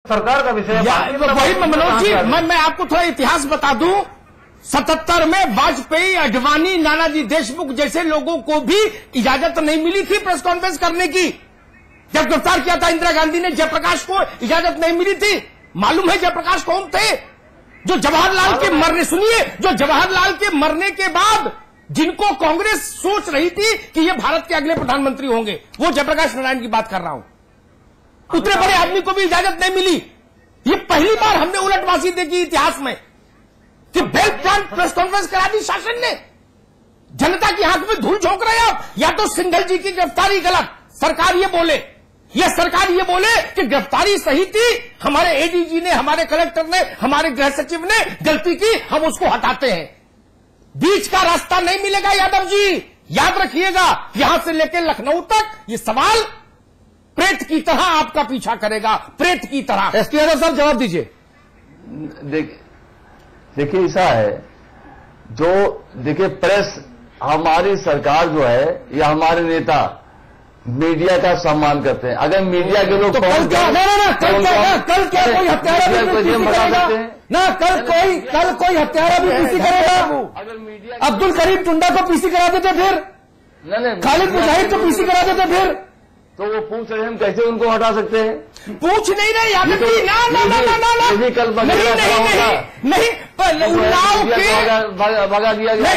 सरकार का विषय वही मनोज जी, मैं आपको थोड़ा इतिहास बता दूं। 77 में वाजपेयी, अडवाणी, नानाजी देशमुख जैसे लोगों को भी इजाजत नहीं मिली थी प्रेस कॉन्फ्रेंस करने की। जब गिरफ्तार किया था इंदिरा गांधी ने, जयप्रकाश को इजाजत नहीं मिली थी। मालूम है जयप्रकाश कौन थे? जो जवाहरलाल के मरने, सुनिए, जो जवाहरलाल के मरने के बाद जिनको कांग्रेस सोच रही थी कि ये भारत के अगले प्रधानमंत्री होंगे, वो जयप्रकाश नारायण की बात कर रहा हूं। उतने बड़े आदमी को भी इजाजत नहीं मिली। ये पहली बार हमने उलटवासी देखी इतिहास में कि वेल प्लान प्रेस कॉन्फ्रेंस करा दी शासन ने। जनता की आंख में धूल झोंक रहे आप। या तो सिंघल जी की गिरफ्तारी गलत, सरकार ये बोले, या सरकार ये बोले कि गिरफ्तारी सही थी, हमारे एडीजी ने, हमारे कलेक्टर ने, हमारे गृह सचिव ने गलती की, हम उसको हटाते हैं। बीच का रास्ता नहीं मिलेगा यादव जी, याद रखिएगा। यहां से लेकर लखनऊ तक ये सवाल प्रेत की तरह आपका पीछा करेगा, प्रेत की तरह। एसपी यादव साहब जवाब दीजिए। देखिए ऐसा है, जो देखिए प्रेस, हमारी सरकार जो है या हमारे नेता मीडिया का सम्मान करते हैं। अगर मीडिया के लोग तो कल क्या कल क्या कोई हत्यारा भी पीसी करेगा ना? कल कोई हत्यारा भी पीसी करेगा? अगर मीडिया अब्दुल करीम टुंडा को पीसी करा देते, फिर खालिद मुजाहिद को पीसी करा देते, फिर तो वो पूछ रहे हम कैसे उनको हटा सकते हैं? पूछ नहीं रहे यादव जी, ना कल नहीं उन्नाव के भगा दिया गया।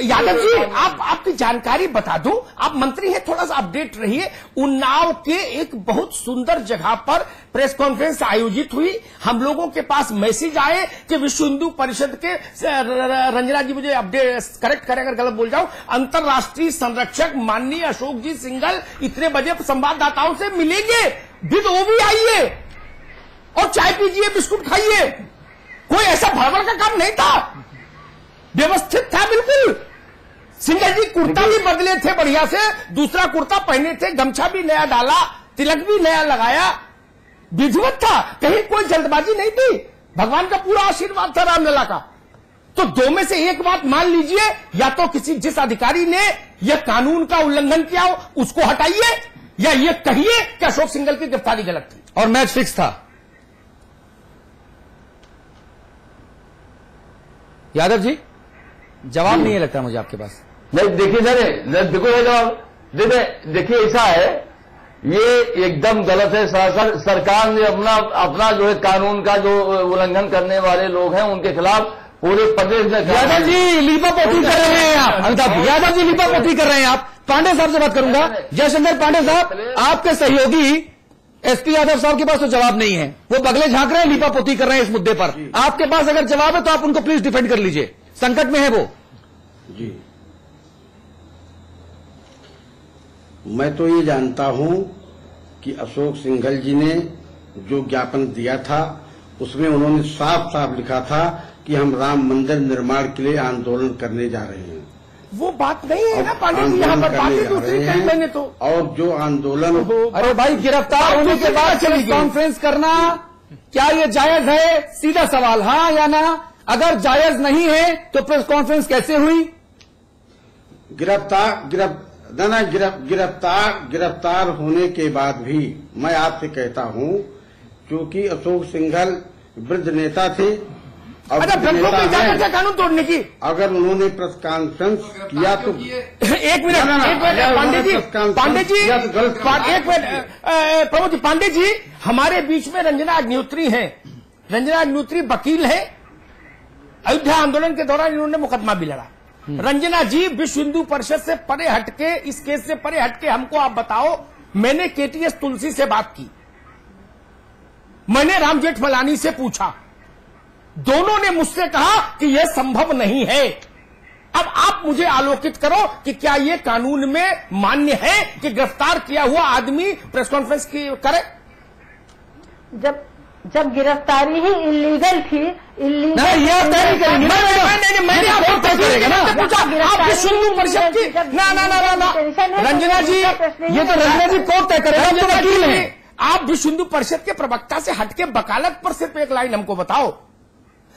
यादव जी, आपकी जानकारी बता दूं, आप मंत्री हैं, थोड़ा सा अपडेट रहिए। उन्नाव के एक बहुत सुंदर जगह पर प्रेस कॉन्फ्रेंस आयोजित हुई। हम लोगों के पास मैसेज आए कि विश्व हिंदू परिषद के, रंजना जी मुझे अपडेट करेक्ट करें अगर गलत बोल जाऊं, अंतर्राष्ट्रीय संरक्षक माननीय अशोक जी सिंघल इतने बजे संवाददाताओं से मिलेंगे। विद ओवी आइए और चाय पीजिए, बिस्कुट खाइए। कोई ऐसा भड़बड़ का काम नहीं था, व्यवस्थित था बिल्कुल। सिंघल जी कुर्ता भी बदले थे बढ़िया से, दूसरा कुर्ता पहने थे, गमछा भी नया डाला, तिलक भी नया लगाया, विधिवत था, कहीं कोई जल्दबाजी नहीं थी। भगवान का पूरा आशीर्वाद था रामलला का। तो दो में से एक बात मान लीजिए, या तो किसी जिस अधिकारी ने यह कानून का उल्लंघन किया हो उसको हटाइए, या ये कहिए कि अशोक सिंघल की गिरफ्तारी गलत थी और मैच फिक्स था। यादव जी जवाब नहीं है लगता मुझे आपके पास। नहीं देखिए देखो ये जवाब देखिए ऐसा है, ये एकदम गलत है। सरकार ने अपना जो है कानून का जो उल्लंघन करने वाले लोग हैं उनके खिलाफ पूरे प्रदेश में। यादव जी लीपापोती कर रहे हैं आप, अमिताभ यादव जी लीपापोती कर रहे हैं आप। पांडे साहब से बात करूंगा। जयशंकर पांडे साहब, आपके सहयोगी एसपी यादव साहब के पास तो जवाब नहीं है, वो बगले झांक रहे हैं, लीपापोती कर रहे हैं इस मुद्दे पर। आपके पास अगर जवाब है तो आप उनको प्लीज डिफेंड कर लीजिए, संकट में है वो। जी, मैं तो ये जानता हूं कि अशोक सिंघल जी ने जो ज्ञापन दिया था उसमें उन्होंने साफ साफ लिखा था कि हम राम मंदिर निर्माण के लिए आंदोलन करने जा रहे हैं। वो बात नहीं है ना पांडे जी, यहाँ पर बातें दूसरी कही मैंने तो। और जो आंदोलन, अरे भाई गिरफ्तार होने के बाद प्रेस कॉन्फ्रेंस करना क्या ये जायज है? सीधा सवाल, हाँ या ना? अगर जायज नहीं है तो प्रेस कॉन्फ्रेंस कैसे हुई? गिरफ्तार होने के बाद भी मैं आपसे कहता हूं, क्योंकि अशोक सिंघल वृद्ध नेता थे। अच्छा, कानून तोड़ने की अगर उन्होंने प्रेस कॉन्फ्रेंस किया तो एक मिनट पांडे जी, एक मिनट प्रभु जी, पांडे जी हमारे बीच में रंजना अग्निहोत्री हैं। रंजना अग्निहोत्री वकील हैं, अयोध्या आंदोलन के दौरान इन्होंने मुकदमा भी लड़ा। रंजना जी विश्व हिंदू परिषद से परे हटके, इस केस से परे हटके हमको आप बताओ। मैंने केटीएस तुलसी से बात की, मैंने राम जेठमलानी से पूछा, दोनों ने मुझसे कहा कि यह संभव नहीं है। अब आप मुझे आलोकित करो कि क्या यह कानून में मान्य है कि गिरफ्तार किया हुआ आदमी प्रेस कॉन्फ्रेंस की करे? जब गिरफ्तारी ही इलीगल थी, मैंने आपको तय करेगा ना, आप विश्व हिंदू परिषद की ना रंजना जी, ये तो रंजना जी कोर्ट तय करेगा, जो वकील है। आप विश्व हिंदू परिषद के प्रवक्ता से हटके वकालत पर सिर्फ एक लाइन हमको बताओ,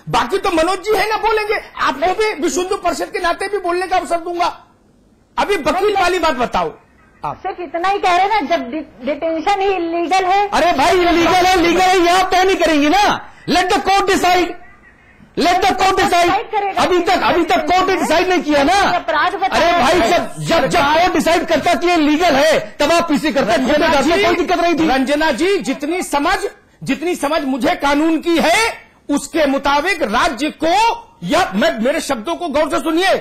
बाकी तो मनोज जी है ना बोलेंगे। आपको भी विश्व हिंदू परिषद के नाते भी बोलने का अवसर दूंगा। अभी वकील वाली बात बताओ, आप सिर्फ इतना ही कह रहे हैं ना, जब डिटेंशन ही इलीगल है। अरे भाई इलीगल है, लीगल है, ये आप तय नहीं करेंगी ना। Let the court decide, let the court decide. अभी तक कोर्ट ने डिसाइड नहीं किया ना। अरे भाई जब कोर्ट डिसाइड करता कि ये लीगल है तब आप पीछे करते, कोई दिक्कत नहीं थी। रंजना जी, जितनी समझ मुझे कानून की है उसके मुताबिक राज्य को, या मेरे शब्दों को गौर से सुनिए,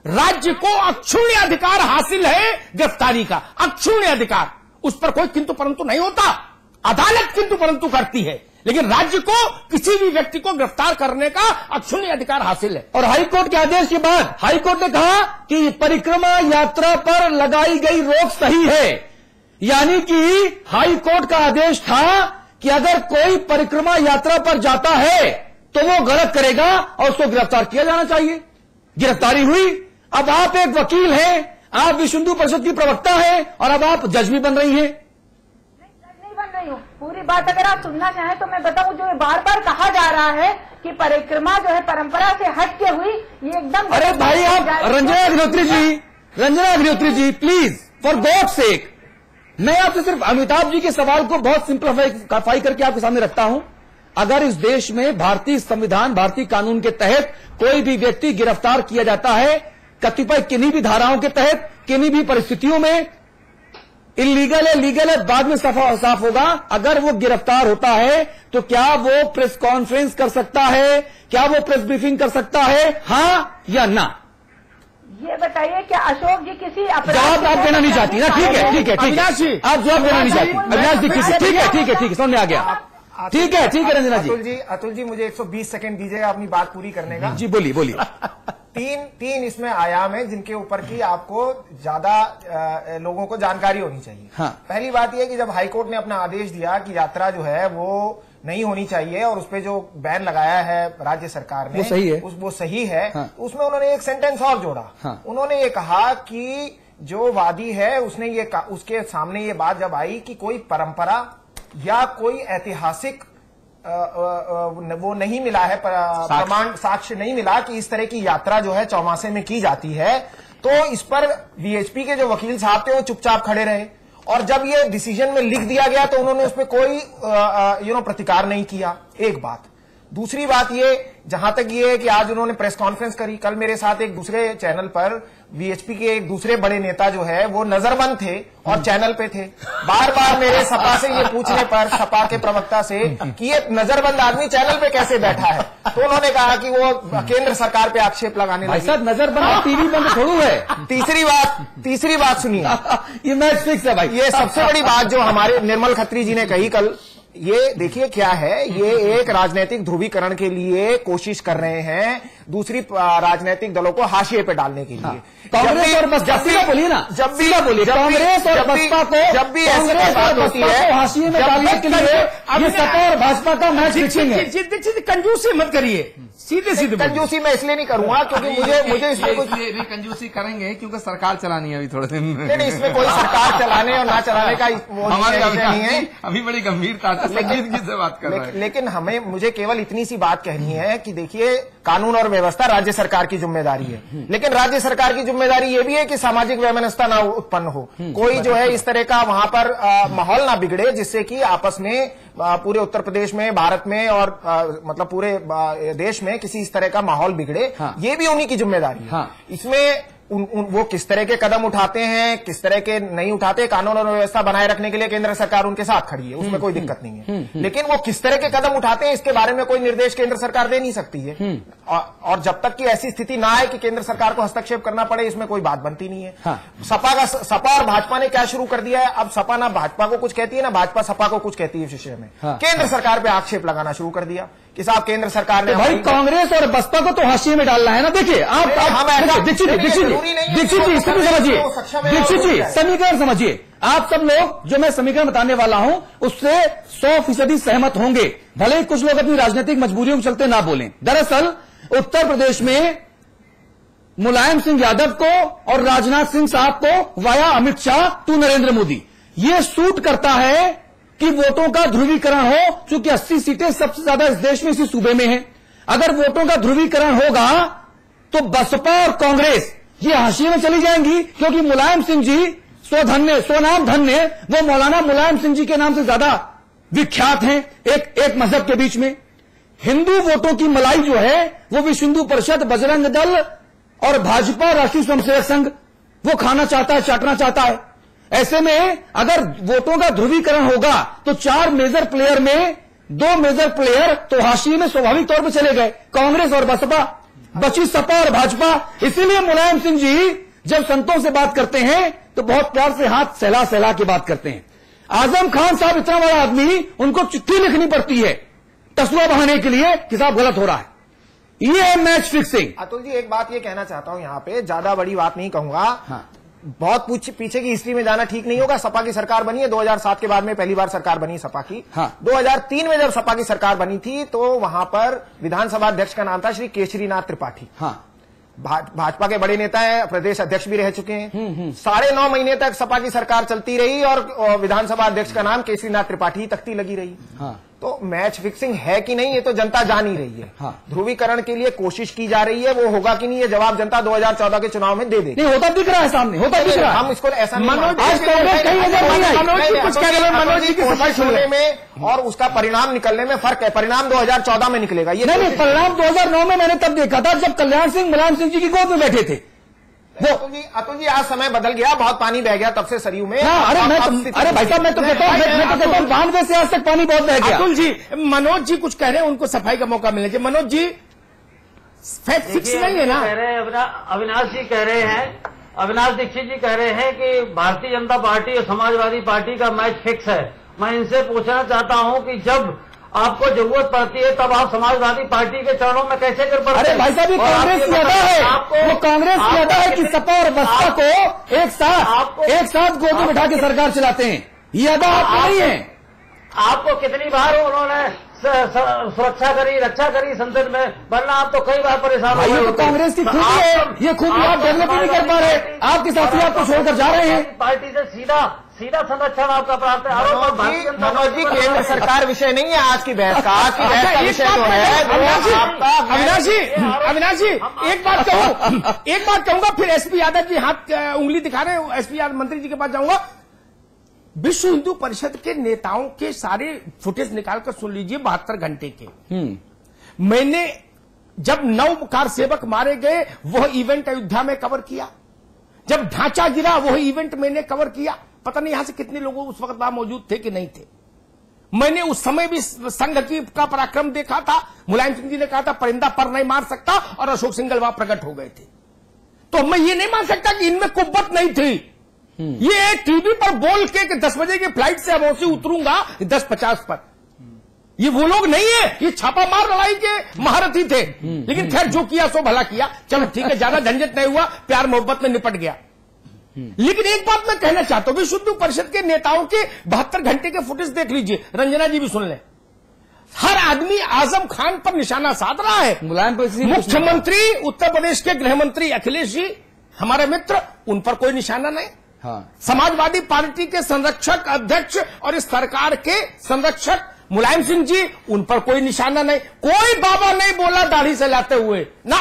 राज्य को अक्षुण्य अधिकार हासिल है गिरफ्तारी का, अक्षुण्य अधिकार। उस पर कोई किंतु परंतु नहीं होता, अदालत किंतु परंतु करती है, लेकिन राज्य को किसी भी व्यक्ति को गिरफ्तार करने का अक्षुण्य अधिकार हासिल है। और हाईकोर्ट के आदेश के बाद हाईकोर्ट ने कहा कि परिक्रमा यात्रा पर लगाई गई रोक सही है। यानी कि हाईकोर्ट का आदेश था कि अगर कोई परिक्रमा यात्रा पर जाता है तो वो गलत करेगा और उसको गिरफ्तार किया जाना चाहिए। गिरफ्तारी हुई। अब आप एक वकील हैं, आप विश्व हिंदू परिषद की प्रवक्ता हैं और अब आप जज भी बन रही हैं। नहीं बन रही हूँ। पूरी बात अगर आप सुनना चाहें तो मैं बताऊं, जो बार बार कहा जा रहा है कि परिक्रमा जो है परंपरा से हट के हुई, ये एकदम। अरे भाई आप Ranjana Agnihotri ji please for God sake, मैं आपसे सिर्फ अमिताभ जी के सवाल को बहुत सिंप्लीफाई करके आपके सामने रखता हूं। अगर इस देश में भारतीय संविधान, भारतीय कानून के तहत कोई भी व्यक्ति गिरफ्तार किया जाता है कतिपय किन्हीं भी धाराओं के तहत, किन्हीं भी परिस्थितियों में, इलीगल है लीगल है बाद में साफ होगा। अगर वो गिरफ्तार होता है तो क्या वो प्रेस कॉन्फ्रेंस कर सकता है, क्या वो प्रेस ब्रीफिंग कर सकता है, हां या ना? ये बताइए क्या अशोक जी किसी जवाब आप देना नहीं चाहती ना? ठीक है अविनाश जी, आप जवाब देना नहीं चाहती। अविनाश जी ठीक है समझ में आ गया। ठीक है रंजना जी। अतुल जी मुझे 120 सेकंड दीजिएगा अपनी बात पूरी करने का। जी बोलिए। तीन इसमें आयाम है जिनके ऊपर की आपको ज्यादा लोगों को जानकारी होनी चाहिए। हाँ। पहली बात यह कि जब हाईकोर्ट ने अपना आदेश दिया कि यात्रा जो है वो नहीं होनी चाहिए और उस पर जो बैन लगाया है राज्य सरकार ने, वो सही है, वो सही है। हाँ। उसमें उन्होंने एक सेंटेंस और जोड़ा। हाँ। उन्होंने ये कहा कि जो वादी है उसने ये उसके सामने ये बात जब आई कि कोई परंपरा या कोई ऐतिहासिक वो नहीं मिला है, प्रमाण साक्ष्य नहीं मिला कि इस तरह की यात्रा जो है चौमासे में की जाती है, तो इस पर वीएचपी के जो वकील साहब थे वो चुपचाप खड़े रहे। और जब ये डिसीजन में लिख दिया गया तो उन्होंने उस पर कोई प्रतिकार नहीं किया। एक बात। दूसरी बात ये, जहां तक ये है कि आज उन्होंने प्रेस कॉन्फ्रेंस करी, कल मेरे साथ एक दूसरे चैनल पर वीएचपी के एक दूसरे बड़े नेता जो है वो नजरबंद थे और चैनल पे थे। बार बार मेरे सपा से ये पूछने पर, सपा के प्रवक्ता से, कि ये नजरबंद आदमी चैनल पे कैसे बैठा है, तो उन्होंने कहा कि वो केंद्र सरकार पे आक्षेप लगाने लगे। नजरबंद टीवी बंद थोड़ू है। तीसरी बात सुनिए, ये मैच फिक्स है भाई। ये सबसे बड़ी बात जो हमारे निर्मल खत्री जी ने कही कल, ये देखिए क्या है, ये एक राजनीतिक ध्रुवीकरण के लिए कोशिश कर रहे हैं दूसरी राजनीतिक दलों को हाशिए पे डालने के लिए। कांग्रेस और बसपा बोलिए ना, जब भी कांग्रेस और बसपा को, जब भी ऐसी बात होती है हाशिए में डालने के लिए ये सपा और भाजपा का मैच फिक्सिंग है। कंजूसी मत करिए, सीधे कंजूसी मैं इसलिए नहीं करूंगा क्योंकि मुझे इसमें कुछ कंजूसी करेंगे क्योंकि सरकार चलानी है अभी थोड़े दिन। नहीं, इसमें कोई सरकार चलाने और ना चलाने का वो नहीं है। अभी बड़ी गंभीरता से बात कर रहे हैं। लेकिन मुझे केवल इतनी सी बात कहनी है कि देखिए, कानून और व्यवस्था राज्य सरकार की जिम्मेदारी है, लेकिन राज्य सरकार की जिम्मेदारी ये भी है कि सामाजिक वैमनस्यता ना उत्पन्न हो, कोई जो है इस तरह का वहां पर माहौल ना बिगड़े जिससे कि आपस में पूरे उत्तर प्रदेश में, भारत में और मतलब पूरे देश में किसी इस तरह का माहौल बिगड़े। ये भी उन्हीं की जिम्मेदारी है। इसमें वो किस तरह के कदम उठाते हैं, किस तरह के नहीं उठाते, कानून और व्यवस्था बनाए रखने के लिए केंद्र सरकार उनके साथ खड़ी है, उसमें कोई दिक्कत नहीं है। लेकिन वो किस तरह के कदम उठाते हैं इसके बारे में कोई निर्देश केंद्र सरकार दे नहीं सकती है। और जब तक कि ऐसी स्थिति ना आए कि केंद्र सरकार को हस्तक्षेप करना पड़े, इसमें कोई बात बनती नहीं है। सपा और भाजपा ने क्या शुरू कर दिया है, अब सपा ना भाजपा को कुछ कहती है ना भाजपा सपा को कुछ कहती है इस विषय में। केंद्र सरकार पे आक्षेप लगाना शुरू कर दिया कि साहब केंद्र सरकार ने भाई कांग्रेस और बसपा को तो हाशिए में डालना है ना। देखिए दीक्षित जी समीकरण समझिए। आप सब लोग जो मैं समीकरण बताने वाला हूं उससे 100% सहमत होंगे, भले ही कुछ लोग अपनी राजनीतिक मजबूरियों के चलते ना बोलें। दरअसल उत्तर प्रदेश में मुलायम सिंह यादव को और राजनाथ सिंह साहब को वाया अमित शाह टू नरेंद्र मोदी, ये सूट करता है कि वोटों का ध्रुवीकरण हो, क्योंकि 80 सीटें सबसे ज्यादा इस देश में इसी सूबे में हैं। अगर वोटों का ध्रुवीकरण होगा तो बसपा और कांग्रेस ये हाशिए में चली जाएंगी, क्योंकि मुलायम सिंह जी स्वधन्य, स्वनाम धन्य, वो मौलाना मुलायम सिंह जी के नाम से ज्यादा विख्यात हैं एक मजहब के बीच में। हिंदू वोटों की मलाई जो है वो विश्व हिंदू परिषद, बजरंग दल और भाजपा, राष्ट्रीय स्वयंसेवक संघ वो खाना चाहता है, चाटना चाहता है। ऐसे में अगर वोटों का ध्रुवीकरण होगा तो 4 मेजर प्लेयर में 2 मेजर प्लेयर तो हाशिए में स्वाभाविक तौर पर चले गए, कांग्रेस और बसपा, बची सपा और भाजपा। इसीलिए मुलायम सिंह जी जब संतों से बात करते हैं तो बहुत प्यार से हाथ सहला सहला के बात करते हैं। आजम खान साहब इतना बड़ा आदमी, उनको चिट्ठी लिखनी पड़ती है तसला बहाने के लिए कि साहब गलत हो रहा है। ये है मैच फिक्सिंग। अतुल जी, एक बात ये कहना चाहता हूं यहां पे, ज्यादा बड़ी बात नहीं कहूंगा। हाँ। बहुत पीछे की हिस्ट्री में जाना ठीक नहीं होगा। सपा की सरकार बनी है 2007 के बाद में, पहली बार सरकार बनी सपा की। हाँ। 2003 में जब सपा की सरकार बनी थी तो वहां पर विधानसभा अध्यक्ष का नाम था श्री केशरीनाथ त्रिपाठी। हाँ। भाजपा के बड़े नेता हैं, प्रदेश अध्यक्ष भी रह चुके हैं। 9.5 महीने तक सपा की सरकार चलती रही और विधानसभा अध्यक्ष का नाम केशरीनाथ त्रिपाठी तख्ती लगी रही। हाँ। तो मैच फिक्सिंग है कि नहीं ये तो जनता जान ही रही है। हाँ। ध्रुवीकरण के लिए कोशिश की जा रही है, वो होगा कि नहीं ये जवाब जनता 2014 के चुनाव में दे देगी। नहीं, होता दिख रहा है सामने, होता दिख रहा है। हम इसको ऐसा नहीं मनोज मानते। आज कांग्रेस कहीं नजर नहीं आई। मनोज जी कुछ कह रहे हैं, मनोज जी की कोशिश होने में और उसका परिणाम निकलने में फर्क है। परिणाम 2014 में निकलेगा। ये नहीं, परिणाम 2009 में मैंने तब देखा था जब कल्याण सिंह मुलायम सिंह जी की गोद में बैठे थे। अतुल जी आज समय बदल गया, बहुत पानी बह गया तब से सरयू में। अरे भाई साहब, मैं तो कहता हूँ 92 से आज तक पानी बहुत बह गया। अतुल जी, मनोज जी कुछ कह रहे हैं, उनको सफाई का मौका मिलना चाहिए। मनोज जी, फैक्ट फिक्स नहीं है ना? कह रहे हैं अविनाश जी कह रहे हैं, अविनाश दीक्षित जी कह रहे हैं कि भारतीय जनता पार्टी और समाजवादी पार्टी का मैच फिक्स है। मैं इनसे पूछना चाहता हूं कि जब आपको जरूरत पड़ती है तब आप समाजवादी पार्टी के चरणों में कैसे कर पड़ते हैं? अरे भाई साहब, ये कांग्रेस की अदा है, वो कांग्रेस की अदा है कि सपा और बसपा को एक साथ गोद में बिठा के सरकार चलाते हैं। ये अदा आपको नहीं है। आपको कितनी बार उन्होंने सुरक्षा करी, रक्षा करी संसद में, वरना आप तो कई बार परेशान हो गए। कांग्रेस की खूबी है, ये खूबी आप डेवलप नहीं कर पा रहे, आपके साथी आपको छोड़कर जा रहे हैं। पार्टी से सीधा संरक्षण आपका प्राप्त है। मनोज जी, केंद्र सरकार विषय नहीं है आज की बहस का। आज की बहस का विषय जो है अविनाश जी, एक बात कहूंगा, फिर एसपी यादव जी हाथ उंगली दिखा रहे हैं, एसपी यादव मंत्री जी के पास जाऊंगा। विश्व हिंदू परिषद के नेताओं के सारे फुटेज निकालकर सुन लीजिए 72 घंटे के। मैंने जब 9 कार सेवक मारे गए वह इवेंट अयोध्या में कवर किया, जब ढांचा गिरा वह इवेंट मैंने कवर किया। पता नहीं यहां से कितने लोग उस वक्त वहां मौजूद थे कि नहीं थे। मैंने उस समय भी संघ का पराक्रम देखा था। मुलायम सिंह जी ने कहा था परिंदा पर नहीं मार सकता, और अशोक सिंघल वहां प्रकट हो गए थे। तो मैं ये नहीं मान सकता कि इनमें कुव्वत नहीं थी। ये टीवी पर बोल के 10 बजे की फ्लाइट से अब से उतरूंगा 10:50 पर, ये वो लोग नहीं है, ये छापामार लड़ाई के महारथी थे। लेकिन खैर जो किया सो भला किया, चलो ठीक है, ज्यादा झंझट नहीं हुआ, प्यार मोहब्बत में निपट गया। लेकिन एक बात मैं कहना चाहता हूं, विश्व हिंदू परिषद के नेताओं के 72 घंटे के फुटेज देख लीजिए, रंजना जी भी सुन लें। हर आदमी आजम खान पर निशाना साध रहा है। मुख्यमंत्री उत्तर प्रदेश के गृह मंत्री अखिलेश जी हमारे मित्र, उन पर कोई निशाना नहीं। हाँ। समाजवादी पार्टी के संरक्षक अध्यक्ष और इस सरकार के संरक्षक मुलायम सिंह जी, उन पर कोई निशाना नहीं। कोई बाबा नहीं बोला दाढ़ी से लाते हुए ना,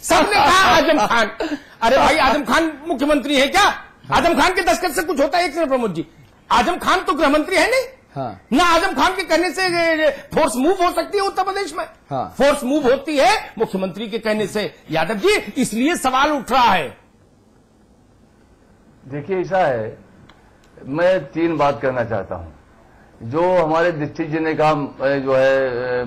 सबने कहा आजम खान। अरे भाई, आजम खान मुख्यमंत्री है क्या? आजम खान के दस्तखत से कुछ होता है? एक मिनट प्रमोद जी, आजम खान तो गृह मंत्री है नहीं। हाँ। ना आजम खान के कहने से फोर्स मूव हो सकती है उत्तर प्रदेश में। हाँ। फोर्स मूव होती है मुख्यमंत्री के कहने से, यादव जी, इसलिए सवाल उठ रहा है। देखिए, ऐसा है, मैं 3 बात करना चाहता हूं। जो हमारे दीक्षित जी ने कहा जो है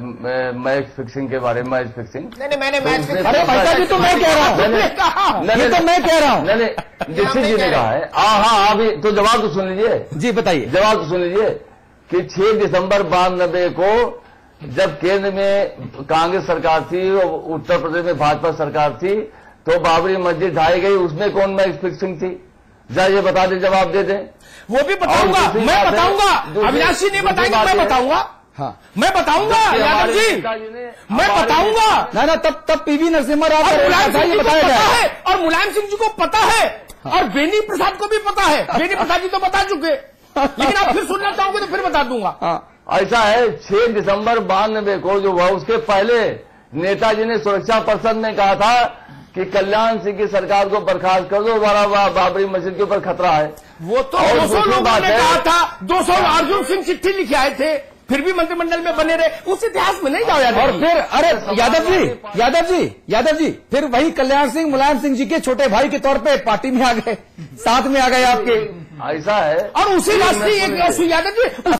मैच फिक्सिंग के बारे में, मैच फिक्सिंग नहीं, मैंने मैच फिक्सिंग, अरे भाई जी तो मैं कह रहा हूं, मैं कह रहा हूं, नहीं, दीक्षित जी ने कहा है। हाँ, अभी तो जवाब तो सुन लीजिए जी, बताइए। जवाब तो सुन लीजिए कि 6 दिसंबर 92 को जब केंद्र में कांग्रेस सरकार थी और उत्तर प्रदेश में भाजपा सरकार थी, तो बाबरी मस्जिद ढाई गई, उसमें कौन मैच फिक्सिंग थी? जरा ये बता दें, जवाब दे दें। वो भी बताऊंगा, मैं बताऊंगा। अविनाश जी नहीं बताएंगे, मैं बताऊंगा। हाँ, मैं बताऊंगा यादव जी, मैं बताऊंगा ना। तब पीवी नरसिम्हा राव और मुलायम सिंह जी को पता है, और मुलायम सिंह जी को पता है, और बेनी प्रसाद को भी पता है। बेनी प्रसाद जी तो बता चुके, लेकिन आप फिर सुनना चाहोगे तो फिर बता दूंगा। ऐसा है, 6 दिसंबर 92 को जो हुआ, उसके पहले नेताजी ने सुरक्षा परिषद में कहा था कि कल्याण सिंह की सरकार को बर्खास्त कर दो, हमारा बाबरी मस्जिद के ऊपर खतरा है। वो तो 200 लोगों ने कहा था, 200 अर्जुन सिंह चिट्ठी लिखे आए थे, फिर भी मंत्रिमंडल में बने रहे, उस इतिहास में नहीं जाओ यादव। और फिर अरे यादव जी फिर वही कल्याण सिंह मुलायम सिंह जी के छोटे भाई के तौर पे पार्टी में आ गए, साथ में आ गए आपके, ऐसा है। और उसी राष्ट्रीय यादव जी